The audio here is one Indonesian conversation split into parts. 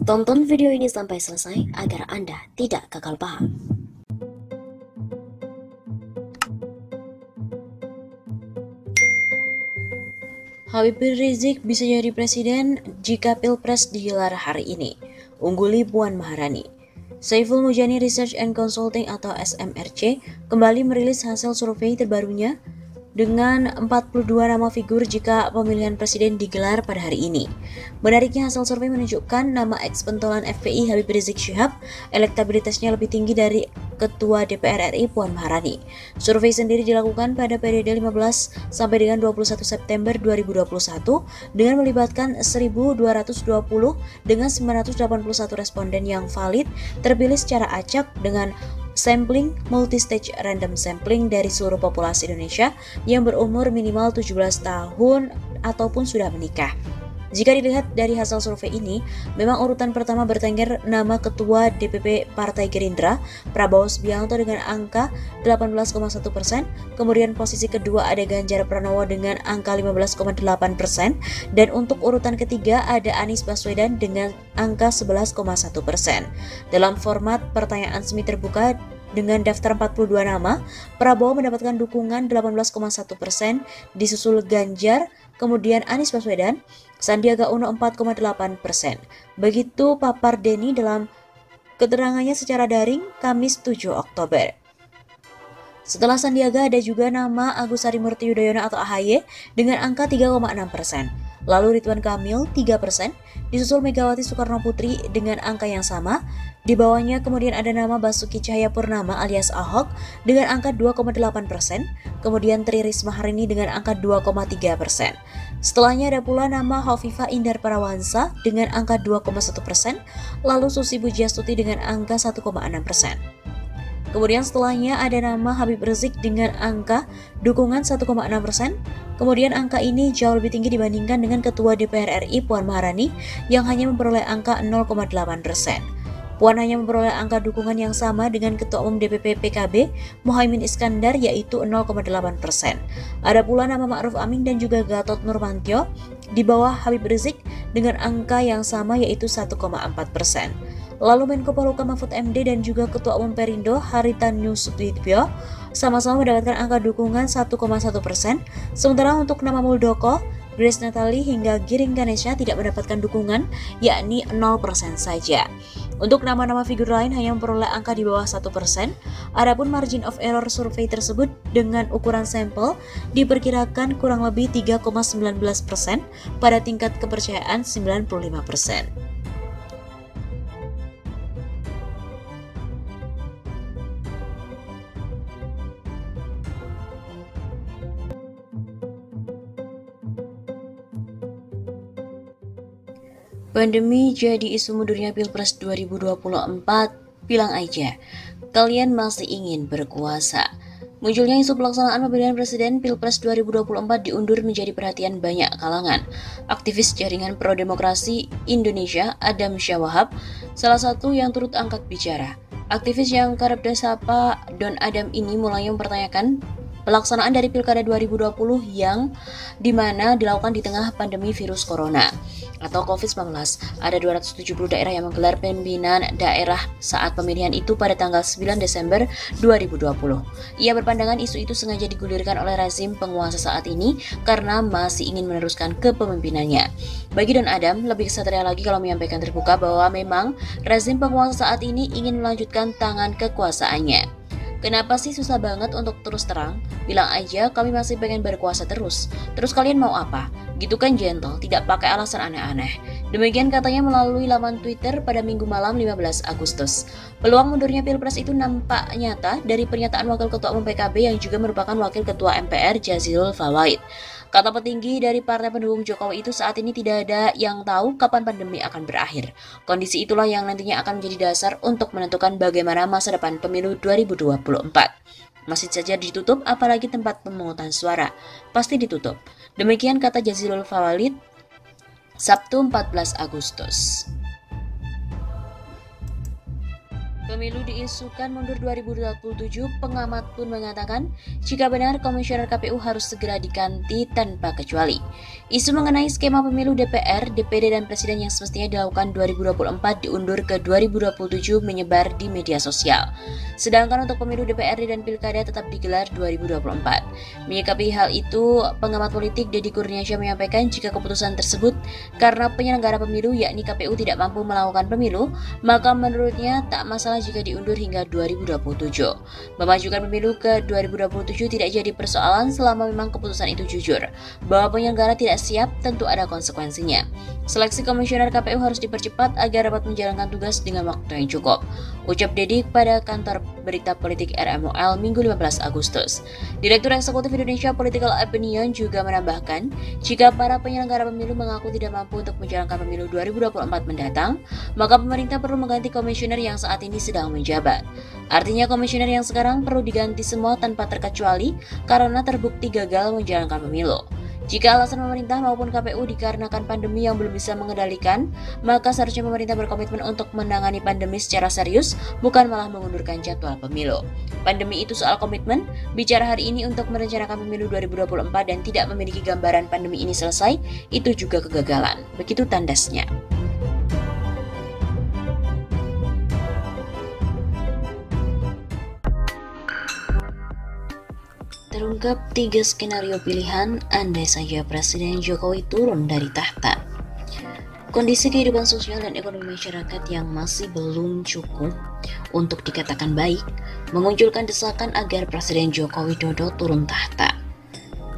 Tonton video ini sampai selesai agar Anda tidak gagal paham. Habib Rizik bisa jadi presiden jika Pilpres digelar hari ini, ungguli Puan Maharani. Saiful Mujani Research and Consulting atau SMRC kembali merilis hasil survei terbarunya dengan 42 nama figur jika pemilihan presiden digelar pada hari ini. Menariknya, hasil survei menunjukkan nama eks-pentolan FPI Habib Rizik Syihab elektabilitasnya lebih tinggi dari Ketua DPR RI Puan Maharani. Survei sendiri dilakukan pada periode 15 sampai dengan 21 September 2021 dengan melibatkan 1.220 dengan 981 responden yang valid terpilih secara acak dengan sampling multistage random sampling dari seluruh populasi Indonesia yang berumur minimal 17 tahun ataupun sudah menikah. Jika dilihat dari hasil survei ini, memang urutan pertama bertengger nama Ketua DPP Partai Gerindra, Prabowo Subianto dengan angka 18,1%, kemudian posisi kedua ada Ganjar Pranowo dengan angka 15,8%, dan untuk urutan ketiga ada Anies Baswedan dengan angka 11,1%. Dalam format pertanyaan semi terbuka dengan daftar 42 nama, Prabowo mendapatkan dukungan 18,1%, disusul Ganjar, kemudian Anies Baswedan, Sandiaga Uno 4,8%. Begitu papar Denny dalam keterangannya secara daring Kamis 7 Oktober. Setelah Sandiaga ada juga nama Agus Harimurti Yudhoyono atau AHY dengan angka 3,6%. Lalu Ridwan Kamil 3%, disusul Megawati Soekarno Putri dengan angka yang sama. Di bawahnya kemudian ada nama Basuki Cahayapurnama alias Ahok dengan angka 2,8%, kemudian Tri Risma hari ini dengan angka 2,3%. Setelahnya ada pula nama Hovifah Indar Parawansa dengan angka 2,1%, lalu Susi Pujiastuti dengan angka 1,6%. Kemudian setelahnya ada nama Habib Rizik dengan angka dukungan 1,6%. Kemudian angka ini jauh lebih tinggi dibandingkan dengan Ketua DPR RI Puan Maharani yang hanya memperoleh angka 0,8%. Puan hanya memperoleh angka dukungan yang sama dengan Ketua Umum DPP PKB Muhaimin Iskandar yaitu 0,8%. Ada pula nama Ma'ruf Amin dan juga Gatot Nurmantio di bawah Habib Rizik dengan angka yang sama yaitu 1,4%. Lalu Menko Polhukam Mahfud MD dan juga Ketua Umum Perindo Haritanu Sudibyo sama-sama mendapatkan angka dukungan 1,1%. Sementara untuk nama Muldoko, Grace Natali hingga Giring Ganesha tidak mendapatkan dukungan, yakni 0% saja. Untuk nama-nama figur lain hanya memperoleh angka di bawah 1%. Adapun margin of error survei tersebut dengan ukuran sampel diperkirakan kurang lebih 3,19% pada tingkat kepercayaan 95%. Pandemi jadi isu mundurnya Pilpres 2024, bilang aja, kalian masih ingin berkuasa. Munculnya isu pelaksanaan pemilihan presiden Pilpres 2024 diundur menjadi perhatian banyak kalangan. Aktivis jaringan pro-demokrasi Indonesia, Adam Syawahab, salah satu yang turut angkat bicara. Aktivis yang kerap disapa Don Adam ini mulai mempertanyakan pelaksanaan dari Pilkada 2020 yang dimana dilakukan di tengah pandemi virus corona atau COVID-19. Ada 270 daerah yang menggelar pemilihan daerah saat pemilihan itu pada tanggal 9 Desember 2020. Ia berpandangan isu itu sengaja digulirkan oleh rezim penguasa saat ini karena masih ingin meneruskan kepemimpinannya. Bagi Don Adam, lebih kesatria lagi kalau menyampaikan terbuka bahwa memang rezim penguasa saat ini ingin melanjutkan tangan kekuasaannya. Kenapa sih susah banget untuk terus terang? Bilang aja kami masih pengen berkuasa terus. Terus kalian mau apa? Gitu kan gentle, tidak pakai alasan aneh-aneh. Demikian katanya melalui laman Twitter pada Minggu malam 15 Agustus. Peluang mundurnya Pilpres itu nampak nyata dari pernyataan Wakil Ketua Umum PKB yang juga merupakan Wakil Ketua MPR Jazilul Fawait. Kata petinggi dari partai pendukung Jokowi itu saat ini tidak ada yang tahu kapan pandemi akan berakhir. Kondisi itulah yang nantinya akan menjadi dasar untuk menentukan bagaimana masa depan pemilu 2024. Masjid saja ditutup, apalagi tempat pemungutan suara. Pasti ditutup. Demikian kata Jazilul Fawait, Sabtu 14 Agustus. Pemilu diisukan mundur 2027, pengamat pun mengatakan jika benar komisioner KPU harus segera diganti tanpa kecuali. Isu mengenai skema pemilu DPR, DPD, dan Presiden yang semestinya dilakukan 2024 diundur ke 2027 menyebar di media sosial. Sedangkan untuk pemilu DPRD dan Pilkada tetap digelar 2024. Menyikapi hal itu, pengamat politik Deddy Kurniasyah menyampaikan jika keputusan tersebut karena penyelenggara pemilu yakni KPU tidak mampu melakukan pemilu, maka menurutnya tak masalah jika diundur hingga 2027. Memajukan pemilu ke 2027 tidak jadi persoalan selama memang keputusan itu jujur. Bahwa penyelenggara tidak siap tentu ada konsekuensinya. Seleksi komisioner KPU harus dipercepat agar dapat menjalankan tugas dengan waktu yang cukup. Ucap Deddy pada kantor berita politik RMOL Minggu 15 Agustus. Direktur Eksekutif Indonesia Political Opinion juga menambahkan, jika para penyelenggara pemilu mengaku tidak mampu untuk menjalankan pemilu 2024 mendatang, maka pemerintah perlu mengganti komisioner yang saat ini sedang menjabat. Artinya komisioner yang sekarang perlu diganti semua tanpa terkecuali karena terbukti gagal menjalankan pemilu. Jika alasan pemerintah maupun KPU dikarenakan pandemi yang belum bisa mengendalikan, maka seharusnya pemerintah berkomitmen untuk menangani pandemi secara serius, bukan malah mengundurkan jadwal pemilu. Pandemi itu soal komitmen, bicara hari ini untuk merencanakan pemilu 2024 dan tidak memiliki gambaran pandemi ini selesai, itu juga kegagalan. Begitu tandasnya. Terungkap 3 skenario pilihan andai saja Presiden Jokowi turun dari tahta. Kondisi kehidupan sosial dan ekonomi masyarakat yang masih belum cukup untuk dikatakan baik memunculkan desakan agar Presiden Joko Widodo turun tahta.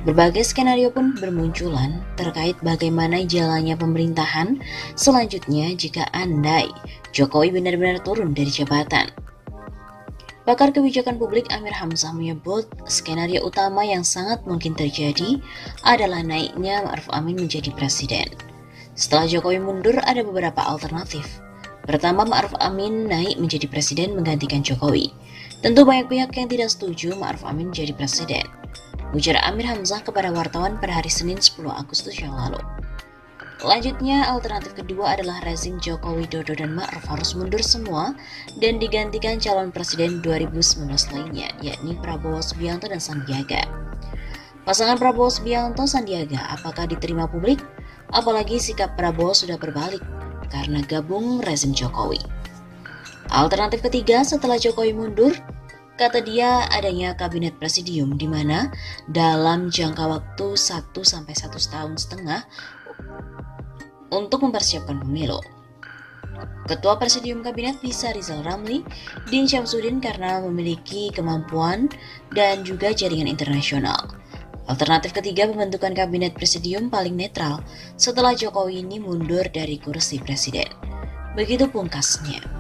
Berbagai skenario pun bermunculan terkait bagaimana jalannya pemerintahan selanjutnya jika andai Jokowi benar-benar turun dari jabatan. Pakar kebijakan publik Amir Hamzah menyebut skenario utama yang sangat mungkin terjadi adalah naiknya Ma'ruf Amin menjadi presiden. Setelah Jokowi mundur, ada beberapa alternatif. Pertama, Ma'ruf Amin naik menjadi presiden menggantikan Jokowi. Tentu banyak pihak yang tidak setuju Ma'ruf Amin menjadi presiden. Ujar Amir Hamzah kepada wartawan pada hari Senin 10 Agustus yang lalu. Selanjutnya, alternatif kedua adalah rezim Joko Widodo dan Ma'ruf harus mundur semua dan digantikan calon presiden 2019 lainnya, yakni Prabowo Subianto dan Sandiaga. Pasangan Prabowo Subianto-Sandiaga apakah diterima publik? Apalagi sikap Prabowo sudah berbalik karena gabung rezim Jokowi. Alternatif ketiga, setelah Jokowi mundur, kata dia adanya kabinet presidium di mana dalam jangka waktu 1-1,5 tahun untuk mempersiapkan pemilu. Ketua Presidium Kabinet bisa Rizal Ramli, Din Syamsuddin karena memiliki kemampuan dan juga jaringan internasional. Alternatif ketiga, pembentukan Kabinet Presidium paling netral setelah Jokowi ini mundur dari kursi presiden. Begitu pungkasnya.